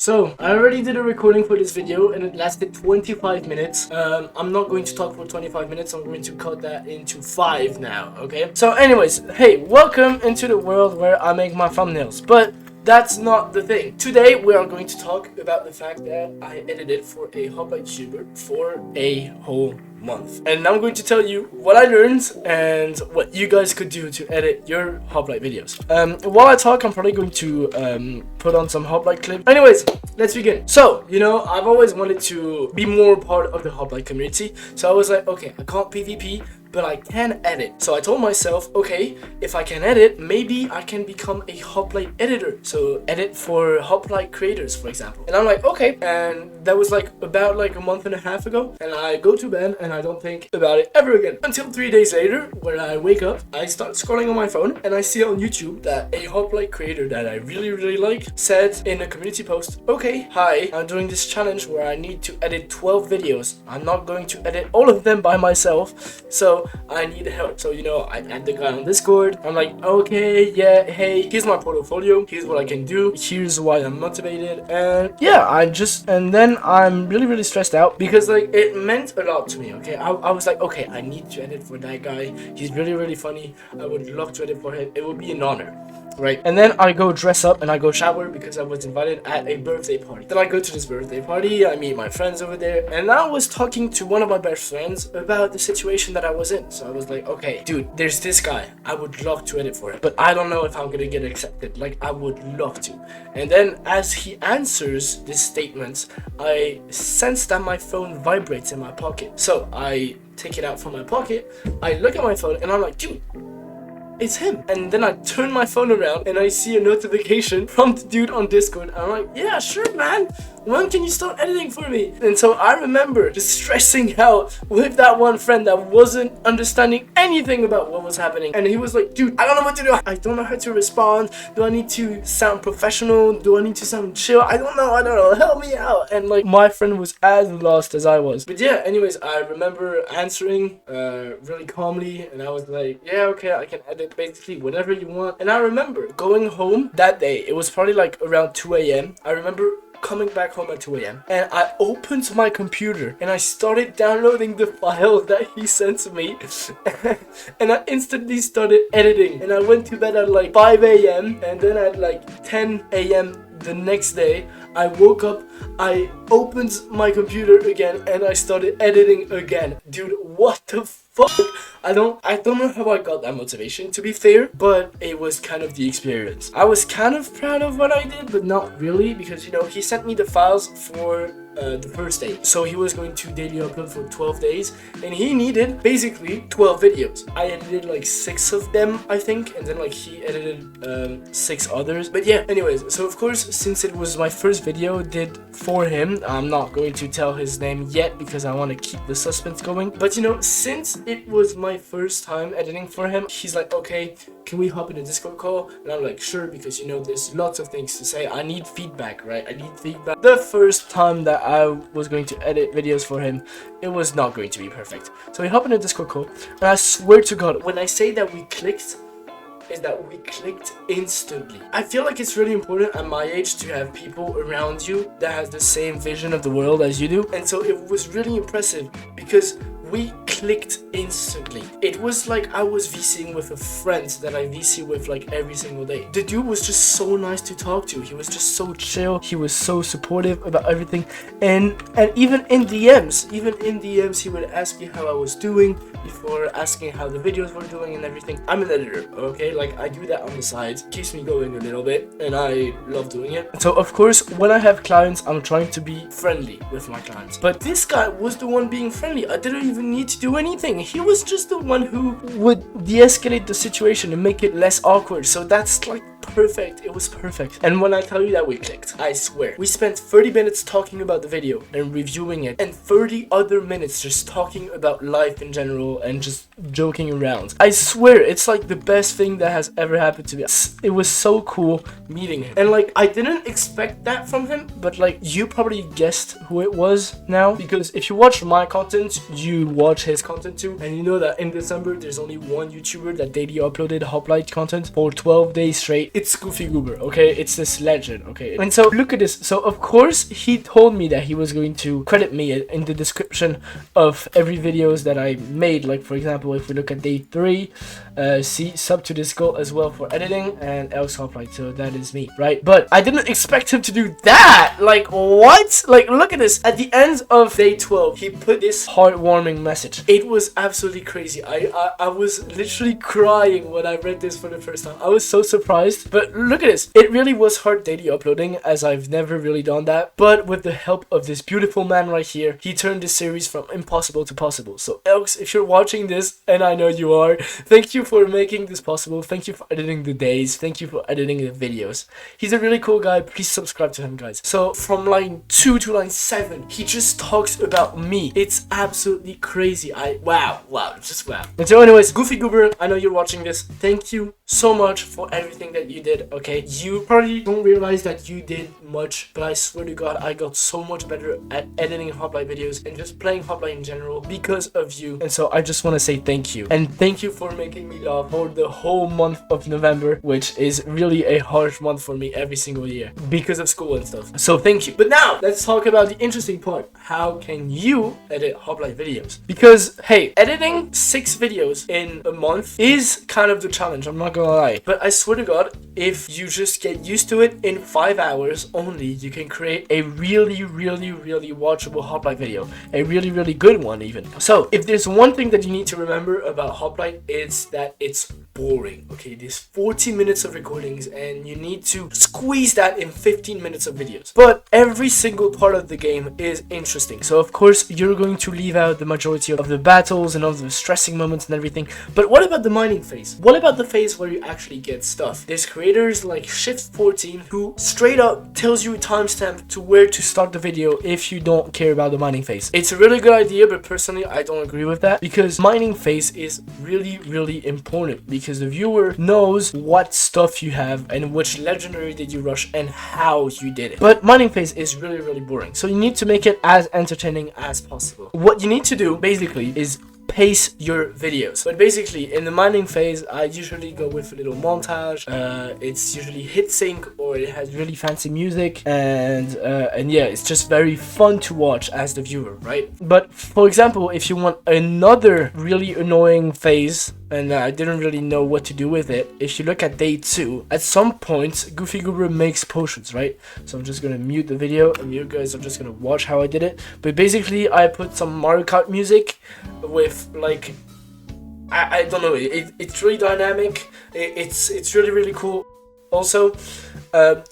So, I already did a recording for this video and it lasted 25 minutes. I'm not going to talk for 25 minutes, I'm going to cut that into 5 now, okay? So anyways, hey, welcome into the world where I make my thumbnails, but that's not the thing. Today we are going to talk about the fact that I edited for a Hoplite YouTuber for a whole month. And I'm going to tell you what I learned and what you guys could do to edit your Hoplite videos. While I talk, I'm probably going to put on some Hoplite clips. Anyways, let's begin. So, you know, I've always wanted to be more part of the Hoplite community. So I was like, okay, I can't PvP, but I can edit. So I told myself, okay, if I can edit, maybe I can become a Hoplite editor. So edit for Hoplite creators, for example. And I'm like, okay. And that was like about like a month and a half ago. And I go to bed and I don't think about it ever again. Until 3 days later, when I wake up, I start scrolling on my phone and I see on YouTube that a Hoplite creator that I really like said in a community post, okay, hi, I'm doing this challenge where I need to edit 12 videos. I'm not going to edit all of them by myself. So I need help. So, you know, I add the guy on Discord. I'm like, okay, yeah, hey, here's my portfolio. Here's what I can do. Here's why I'm motivated. And yeah, and then I'm really stressed out because like it meant a lot to me. Okay, I was like, okay, I need to edit for that guy. He's really funny. I would love to edit for him. It would be an honor. Right, and then I go dress up and I go shower because I was invited at a birthday party. Then I go to this birthday party, I meet my friends over there, and I was talking to one of my best friends about the situation that I was in. So I was like, okay, dude, there's this guy, I would love to edit for him, but I don't know if I'm gonna get accepted. Like, I would love to. And then as he answers this statement, I sense that my phone vibrates in my pocket. So I take it out from my pocket, I look at my phone, and I'm like, dude, it's him. And then I turn my phone around and I see a notification from the dude on Discord. I'm like, yeah, sure, man. When can you start editing for me? And so I remember just stressing out with that one friend that wasn't understanding anything about what was happening. And he was like, dude, I don't know what to do. I don't know how to respond. Do I need to sound professional? Do I need to sound chill? I don't know. Help me out. And like my friend was as lost as I was. But yeah, anyways, I remember answering really calmly. And I was like, yeah, okay, I can edit basically whatever you want. And I remember going home that day. It was probably like around 2 a.m. I remember coming back home at 2 a.m. and I opened my computer and I started downloading the files that he sent to me and I instantly started editing, and I went to bed at like 5 a.m. and then at like 10 a.m. the next day I woke up, I opened my computer again and I started editing again. Dude, what the fuck? I don't know how I got that motivation, to be fair, but it was kind of the experience. I was kind of proud of what I did, but not really, because, you know, he sent me the files for the first day. So he was going to daily upload for 12 days and he needed basically 12 videos. I edited like 6 of them, I think, and then like he edited 6 others. But yeah, anyways, so of course, since it was my first video did for him, I'm not going to tell his name yet because I want to keep the suspense going. But you know, since it was my first time editing for him, he's like, okay, can we hop in a Discord call? And I'm like, sure, because you know, there's lots of things to say. I need feedback, right? I need feedback. The first time that I was going to edit videos for him, it was not going to be perfect. So we hop in a Discord call, and I swear to God, when I say that we clicked, is that we clicked instantly. I feel like it's really important at my age to have people around you that has the same vision of the world as you do. And so it was really impressive because we clicked instantly. It was like I was VCing with a friend that I VC with like every single day. The dude was just so nice to talk to. He was just so chill. He was so supportive about everything. And even in DMs, he would ask me how I was doing before asking how the videos were doing and everything. I'm an editor, okay? Like, I do that on the side. Keeps me going a little bit, and I love doing it. So of course, when I have clients, I'm trying to be friendly with my clients. But this guy was the one being friendly. I didn't even need to do anything. He was just the one who would de-escalate the situation and make it less awkward. So that's like perfect. It was perfect. And when I tell you that we clicked, I swear, we spent 30 minutes talking about the video and reviewing it, and 30 other minutes just talking about life in general and just joking around. I swear, it's like the best thing that has ever happened to me. It was so cool meeting him. And like, I didn't expect that from him, but like, you probably guessed who it was now, because if you watch my content, you watch his content too, and you know that in December, there's only one YouTuber that daily uploaded Hoplite content for 12 days straight. hey, it's goofegoober, okay? It's this legend, okay? And so look at this. So of course he told me that he was going to credit me in the description of every videos that I made. Like for example, if we look at day 3, see, sub to this goal as well for editing, and else Hoplite, so that is me, right? But I didn't expect him to do that. Like what? Like look at this. At the end of day 12, he put this heartwarming message. It was absolutely crazy. I was literally crying when I read this for the first time. I was so surprised. But look at this. It really was hard daily uploading, as I've never really done that. But with the help of this beautiful man right here, he turned this series from impossible to possible. So Elks, if you're watching this, and I know you are, thank you for making this possible. Thank you for editing the days. Thank you for editing the videos. He's a really cool guy. Please subscribe to him, guys. So from line 2 to line 7, he just talks about me. It's absolutely crazy. Wow, just wow. And so anyways, goofegoober, I know you're watching this. Thank you so much for everything that you did, okay? You probably don't realize that you did much, but I swear to God, I got so much better at editing Hoplite videos and just playing Hoplite in general because of you. And so I just want to say thank you. And thank you for making me laugh for the whole month of November, which is really a harsh month for me every single year because of school and stuff. So thank you. But now, let's talk about the interesting part. How can you edit Hoplite videos? Because, hey, editing 6 videos in a month is kind of the challenge, I'm not gonna lie. But I swear to God, if you just get used to it, in 5 hours only, you can create a really watchable Hoplite video. A really good one even. So, if there's one thing that you need to remember about Hoplite, it's that it's boring, okay? There's 40 minutes of recordings and you need to squeeze that in 15 minutes of videos. But every single part of the game is interesting. So of course, you're going to leave out the majority of the battles and of the stressing moments and everything. But what about the mining phase? What about the phase where you actually get stuff? There's creators like Shift14 who straight up tells you a timestamp to where to start the video if you don't care about the mining phase. It's a really good idea, but personally, I don't agree with that because mining phase is really important because the viewer knows what stuff you have and which legendary did you rush and how you did it. But mining phase is really boring, so you need to make it as entertaining as possible. What you need to do basically is pace your videos. But basically in the mining phase, I usually go with a little montage. It's usually hit sync or it has really fancy music, and yeah, it's just very fun to watch as the viewer, right? But for example, if you want another really annoying phase, and I didn't really know what to do with it, if you look at day 2, at some point goofegoober makes potions, right? So I'm just gonna mute the video and you guys are just gonna watch how I did it. But basically I put some Mario Kart music with like I don't know, it's really dynamic, it's really cool. Also,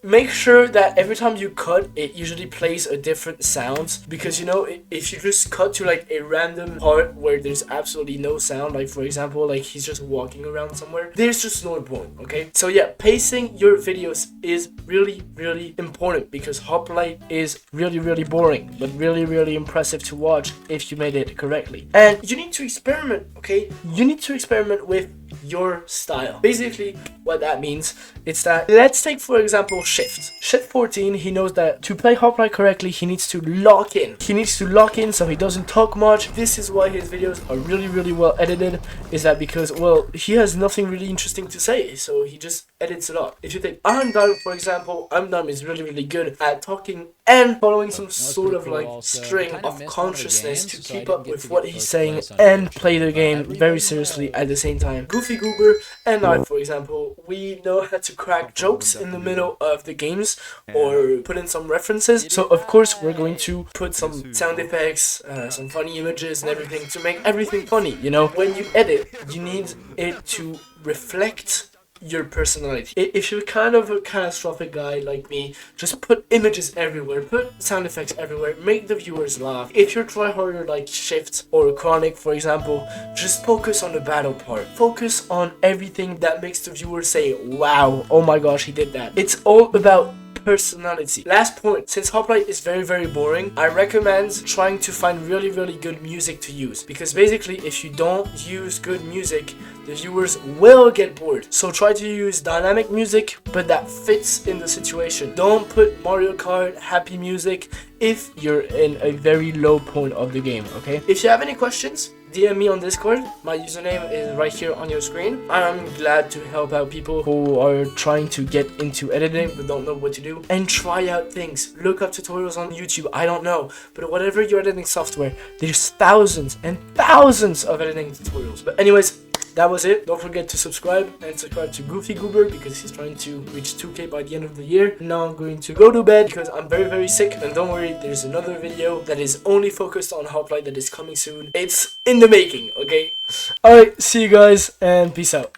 make sure that every time you cut, it usually plays a different sound, because you know, if you just cut to like a random part where there's absolutely no sound, like for example, like he's just walking around somewhere, there's just no point, okay? So yeah, pacing your videos is really important because Hoplite is really boring, but really impressive to watch if you made it correctly. And you need to experiment, okay? You need to experiment with your style. Basically, what that means, it's that, let's take for example Shift14, he knows that to play Hoplite correctly, he needs to lock in. He needs to lock in so he doesn't talk much. This is why his videos are really well edited, is that because, well, he has nothing really interesting to say, so he just edits a lot. If you take Arndam, for example, Arndam is really good at talking and following some sort of like string of consciousness to keep up with what he's saying and play the game very seriously at the same time. Goofegoober and I, for example, we know how to crack jokes in the middle of the games or put in some references. So of course we're going to put some sound effects, some funny images and everything to make everything funny. You know, when you edit, you need it to reflect your personality. If you're kind of a catastrophic guy like me, just put images everywhere, put sound effects everywhere, make the viewers laugh. If you're tryharder like Shift or Chronic, for example, just focus on the battle part. Focus on everything that makes the viewer say, wow, oh my gosh, he did that. It's all about personality. Last point, since Hoplite is very boring, I recommend trying to find really good music to use, because basically if you don't use good music, the viewers will get bored. So try to use dynamic music, but that fits in the situation. Don't put Mario Kart happy music if you're in a very low point of the game, okay? If you have any questions, DM me on Discord. My username is right here on your screen. I'm glad to help out people who are trying to get into editing but don't know what to do, and try out things. Look up tutorials on YouTube. I don't know, but whatever your editing software, there's thousands and thousands of editing tutorials. But anyways, that was it. Don't forget to subscribe and subscribe to goofegoober because he's trying to reach 2K by the end of the year. Now I'm going to go to bed because I'm very sick, and don't worry, there's another video that is only focused on Hoplite that is coming soon. It's in the making, okay? Alright, see you guys and peace out.